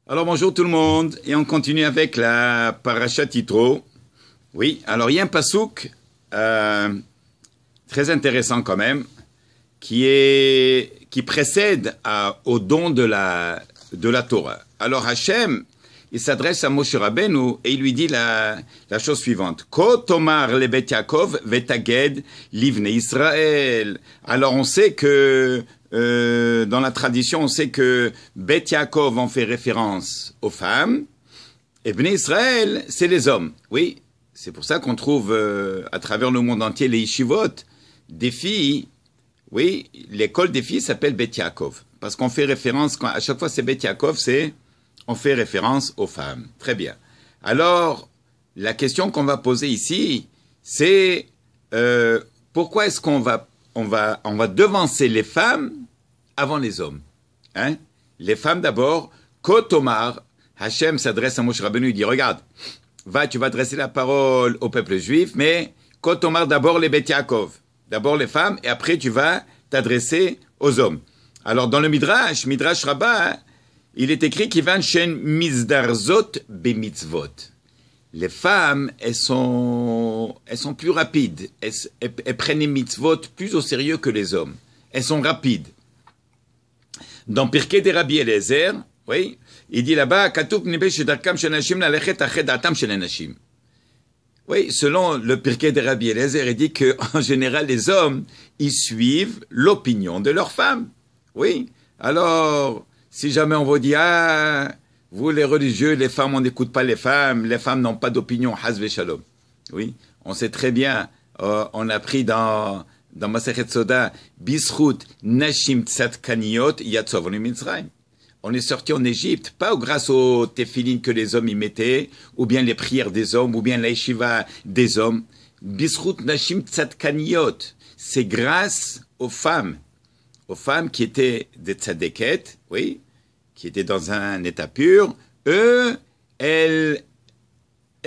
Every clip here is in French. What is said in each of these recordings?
Alors bonjour tout le monde, et on continue avec la Parashat Yitro. Oui, alors il y a un pasouk très intéressant quand même, qui précède au don de la Torah. Alors Hachem, il s'adresse à Moshe Rabbeinu et il lui dit la chose suivante. Ko tomar le Bet Yaakov vetaged livne Israël. Alors on sait que dans la tradition, on sait que Bet Yaakov en fait référence aux femmes, et Bnei Israël, c'est les hommes. Oui, c'est pour ça qu'on trouve à travers le monde entier les yeshivot, des filles. Oui, l'école des filles s'appelle Bet Yaakov, parce qu'on fait référence, à chaque fois c'est Bet Yaakov, on fait référence aux femmes. Très bien. Alors, la question qu'on va poser ici, c'est pourquoi est-ce qu'on va devancer les femmes avant les hommes, hein? Les femmes d'abord. Kotomar, Hachem s'adresse à Moshe Rabbeinu, il dit, regarde, tu vas adresser la parole au peuple juif, mais Kotomar d'abord les Bet Yaakov, d'abord les femmes, et après tu vas t'adresser aux hommes. Alors dans le Midrash Rabbah, il est écrit Kivan Shen Mizdarzot Bemitzvot. Les femmes, elles sont plus rapides, elles prennent les mitzvot plus au sérieux que les hommes. Elles sont rapides. Dans Pirkei de Rabbi Eliezer, oui, il dit là-bas, Katuv Nibesh Darkam Shel Nashim Lalechet Ached Atam Shel Nashim. Oui, selon le Pirkei de Rabbi Eliezer, il dit que en général les hommes, ils suivent l'opinion de leurs femmes. Oui, alors si jamais on vous dit vous les religieux, les femmes, on n'écoute pas les femmes n'ont pas d'opinion, Hazve Shalom. Oui, on sait très bien, on a pris dans Masechet Soda, Bisrut Nashim Tzadkaniot Yatzov Mitzrayim. On est sorti en Égypte, pas grâce aux téphilines que les hommes y mettaient, ou bien les prières des hommes, ou bien la yeshiva des hommes. Bisrut Nashim Tzadkaniot, c'est grâce aux femmes qui étaient des tzadeket, oui, qui étaient dans un état pur. Eux, elles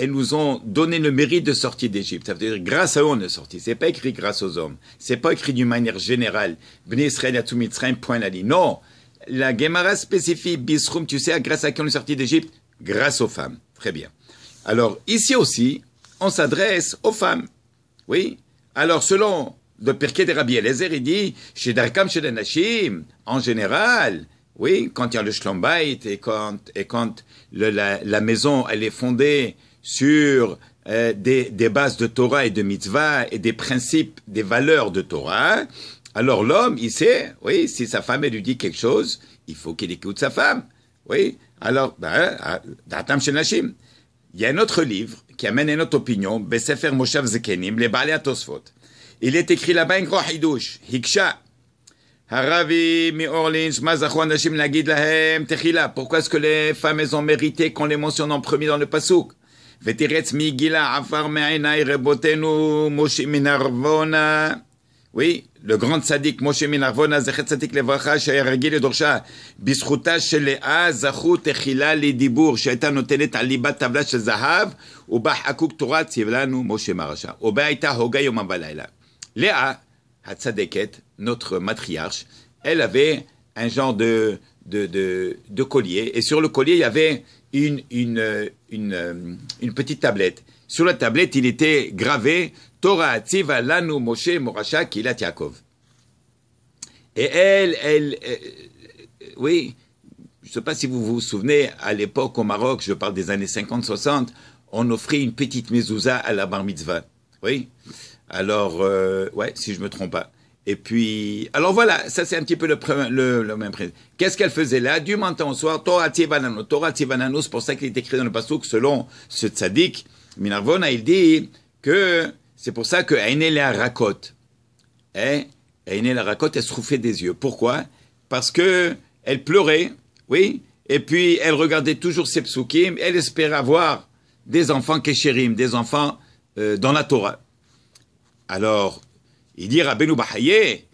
nous ont donné le mérite de sortir d'Égypte. Ça veut dire, grâce à eux, on est sorti. C'est pas écrit grâce aux hommes. C'est pas écrit d'une manière générale. Bnei Israël Yatzou Mitzrayim, point la ligne. Non. La Gemara spécifie, Bisrum, tu sais, grâce à qui on est sorti d'Égypte? Grâce aux femmes. Très bien. Alors, ici aussi, on s'adresse aux femmes. Oui. Alors, selon le Pirkei de Rabbi Eliezer, il dit, chez Darkam, chez les Nashim, en général, oui, quand il y a le Shlom Bayit et quand la maison, elle est fondée sur des bases de Torah et de mitzvah et des principes, des valeurs de Torah, alors l'homme, il sait, oui, si sa femme, elle lui dit quelque chose, il faut qu'il écoute sa femme. Oui, alors, Datam Shel Nashim. Il y a un autre livre qui amène une autre opinion, Besefer Moshav Zekenim, les Baalei HaTosfot. Il est écrit là-bas un gros hidush, Hiksha. Haravi mi Orlin, Shma Zachu Anashim Lagid Lahem Techila. Pourquoi est-ce que les femmes, elles ont mérité qu'on les mentionne en premier dans le pasouk? Vetiretz mi Gila Afar Me'ainai Rebotenu Moshe Minarvona. Oui, le grand tzaddik Moshe Minarvona, Zechet Tzadik Levracha, Shaya Ragil et Dorsha, Bisruta Shelea, Zachu Techila Lidibur, Shaita Notelet Alibat Tavla Shel Zahav, Ubah Hakuk Torah Tzivlanu Moshe Marasha. Ubah Aita Hoga Yom Balayla. Léa, Hatzadeket, notre matriarche, elle avait un genre de collier, et sur le collier, il y avait une petite tablette. Sur la tablette, il était gravé Torah Tziva Lanu Moshe Morasha Kilat Yaakov. Et elle, oui, je ne sais pas si vous vous souvenez, à l'époque au Maroc, je parle des années 50-60, on offrait une petite mezouza à la bar mitzvah. Oui. Alors, ouais, si je me trompe pas. Et puis, alors voilà, ça c'est un petit peu le même principe. Qu'est-ce qu'elle faisait là? Du matin au soir, Torah Tzivananu, c'est pour ça qu'il est écrit dans le passouk, selon ce tzaddik, Minarvona, il dit que c'est pour ça que Aïné la Rakot, Aïné la Rakot, elle se roufait des yeux. Pourquoi? Parce que elle pleurait, oui, et puis elle regardait toujours ses psukim, elle espérait avoir des enfants kesherim, des enfants dans la Torah. Alors, il dit Rabbeinu Bahaye,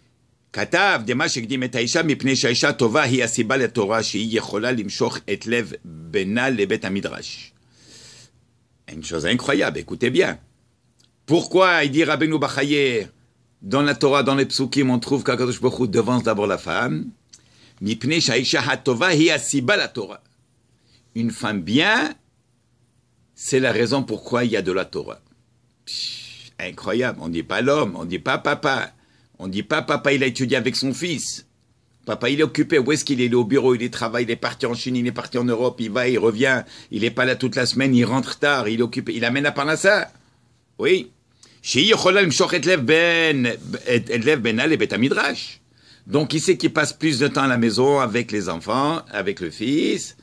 Katav, Dema Shekdim et Aisha, Mipnei Shaisha Tova, Hi Asiba le Torah, Shi Yechola Limshoch et Lev Bena Lebet Amidrash. Une chose incroyable, écoutez bien. Pourquoi il dit Rabbeinu Bahaye, dans la Torah, dans les psukim, on trouve qu'Akadosh Baruch Hu devance d'abord la femme, Mipnei Shaisha Hatova, Hi Asiba la Torah. une femme bien, c'est la raison pourquoi il y a de la Torah. Incroyable, on ne dit pas l'homme, on ne dit pas papa. On ne dit pas papa, il a étudié avec son fils. Papa, il est occupé. Où est-ce qu'il est? Il est au bureau, il travaille, il est parti en Chine, il est parti en Europe, il va, il revient. Il n'est pas là toute la semaine, il rentre tard, il est occupé. Il amène la parnassa. Oui. Donc, il sait qu'il passe plus de temps à la maison avec les enfants, avec le fils.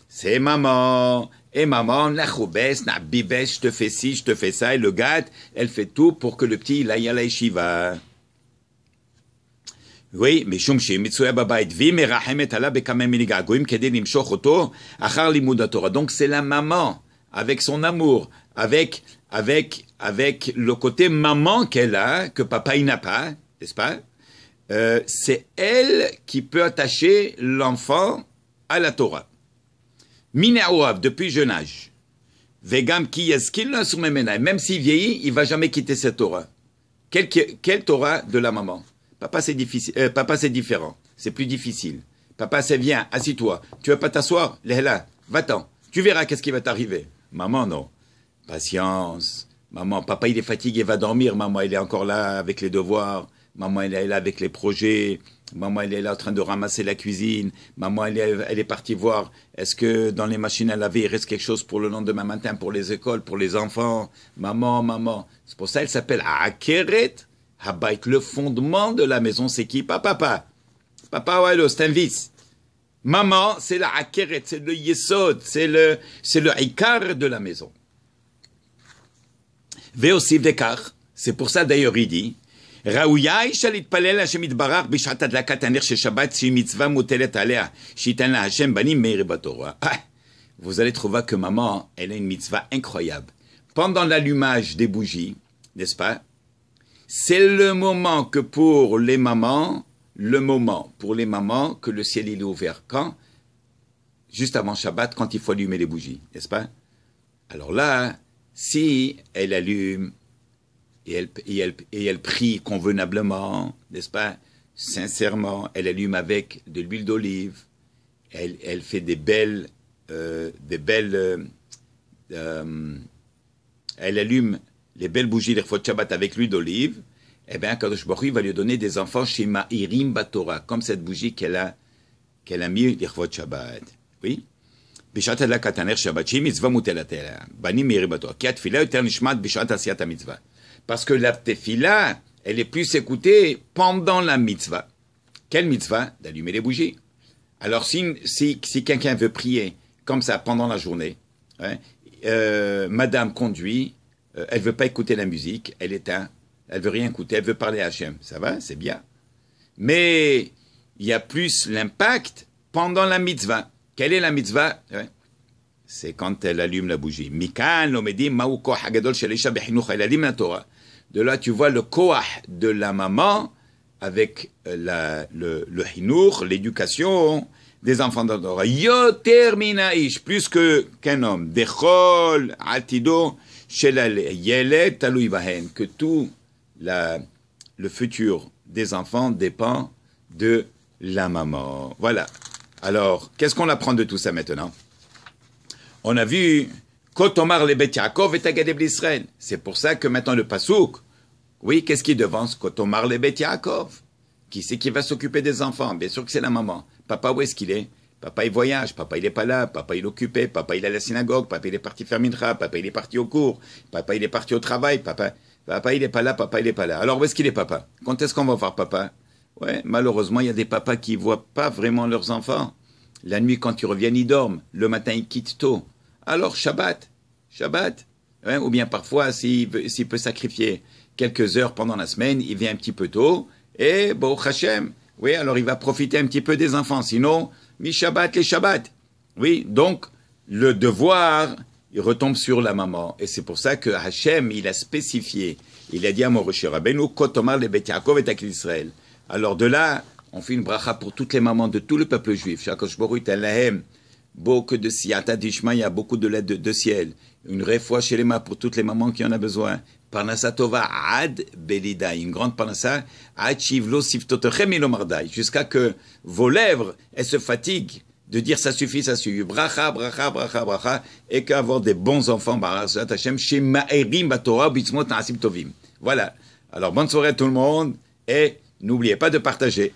C'est maman. Et maman, la choubès, na bibès, je te fais ci, je te fais ça. Et le gars, elle fait tout pour que le petit, il aille à la yeshiva. Oui, mais donc c'est la maman, avec son amour, avec le côté maman qu'elle a, que papa il n'a pas, n'est-ce pas? C'est elle qui peut attacher l'enfant à la Torah. Minéoav, depuis jeune âge. Vegam ki yaskil sur même s'il vieillit, il va jamais quitter cette Torah. Quelle Torah de la maman? Papa, c'est difficile. Papa, c'est différent. C'est plus difficile. Papa, c'est viens, assis-toi. Tu veux pas t'asseoir? Là, va-t'en. Tu verras qu'est-ce qui va t'arriver. Maman, non. Patience. Maman, papa, il est fatigué, va dormir. Maman, il est encore là avec les devoirs. Maman, elle est là avec les projets. Maman, elle est là en train de ramasser la cuisine. Maman, elle est partie voir est-ce que dans les machines à laver, il reste quelque chose pour le lendemain matin, pour les écoles, pour les enfants. Maman. C'est pour ça qu'elle s'appelle Akeret. Habait, le fondement de la maison, c'est qui? Papa, ouais, c'est un vice. Maman, c'est la akeret, c'est le yesod, c'est le ikar de la maison. Veosiv dekar, c'est pour ça d'ailleurs il dit, ראויה אישה להתפלל להשם יתברך בשעת הדלקת הנר של שבת שהיא מצווה מוטלת עליה, שייתן לה השם בנים מאיר בתורה. Vous allez trouver que maman, elle a une mitzvah incroyable. Pendant l'allumage des bougies, n'est-ce pas? C'est le moment pour les mamans que le ciel il est ouvert. Quand? Juste avant Shabbat, quand il faut allumer les bougies, n'est-ce pas? Alors là, si elle allume et elle prie convenablement, n'est-ce pas? Sincèrement, elle allume avec de l'huile d'olive, elle fait elle allume les belles bougies, les Chofot Shabbat avec l'huile d'olive, eh bien, Kadosh Baruch Hu va lui donner des enfants chez Ma'irim Batorah, comme cette bougie qu'elle a mis les Chofot Shabbat. Oui? Bishat adlakat haner Shabbat, shi mitzvah mutelat alea, banim Ma'irim Batorah, ki atfila yoter nishmat bishat asiyat mitzvah. Parce que la tefila, elle est plus écoutée pendant la mitzvah. Quelle mitzvah? D'allumer les bougies. Alors, si quelqu'un veut prier comme ça pendant la journée, hein, madame conduit, elle veut pas écouter la musique, elle éteint, elle veut rien écouter, elle veut parler à Hachem. Ça va, c'est bien. Mais il y a plus l'impact pendant la mitzvah. Quelle est la mitzvah? C'est quand elle allume la bougie. De là, tu vois le koach de la maman avec le hinur, l'éducation des enfants de la Torah. Yoter mina'ish, plus qu'un homme. Dechol, atido, que tout le futur des enfants dépend de la maman. Voilà. Alors, qu'est-ce qu'on apprend de tout ça maintenant? On a vu Kotomar le Bet Yaakov et Tagade Israël. C'est pour ça que maintenant le Pasouk, oui, qu'est-ce qui devance Kotomar le Bet Yaakov? Qui c'est qui va s'occuper des enfants? Bien sûr que c'est la maman. Papa, où est-ce qu'il est? Papa, il voyage. Papa, il n'est pas là. Papa, il est occupé. Papa, il est à la synagogue. Papa, il est parti faire mincha. Papa, il est parti au cours. Papa, il est parti au travail. Papa, il n'est pas là. Papa, il n'est pas là. Alors, où est-ce qu'il est, papa? Quand est-ce qu'on va voir papa? Ouais, malheureusement, il y a des papas qui ne voient pas vraiment leurs enfants. La nuit, quand ils reviennent, ils dorment. Le matin, ils quittent tôt. Alors, Shabbat. Ouais, ou bien parfois, s'il peut sacrifier quelques heures pendant la semaine, il vient un petit peu tôt. Et, bon, Hachem. Oui, alors il va profiter un petit peu des enfants. Sinon, mi-Shabbat, les Shabbat. Oui, donc, le devoir, il retombe sur la maman. Et c'est pour ça que Hachem, il a spécifié. Il a dit à Moshe Rabbeinu, Kotomar le Bet Yaakov et Takil Israël. Alors de là, on fait une bracha pour toutes les mamans de tout le peuple juif. Shakadosh Baruch Hu Lahem, beaucoup de siyata d'Ishma, il y a beaucoup de l'aide de ciel. Une réfoua chez les mains pour toutes les mamans qui en ont besoin. Parnassa tova ad belida, une grande parnassa, ad shivlo siftotechem ilomardai, jusqu'à que vos lèvres, elles se fatiguent de dire ça suffit, bracha, bracha, bracha, bracha, et qu'avoir des bons enfants, Hashem, chez Ma'erim Batorah, Bitzmot Na'asim Tovim. Voilà. Alors, bonne soirée à tout le monde, et n'oubliez pas de partager.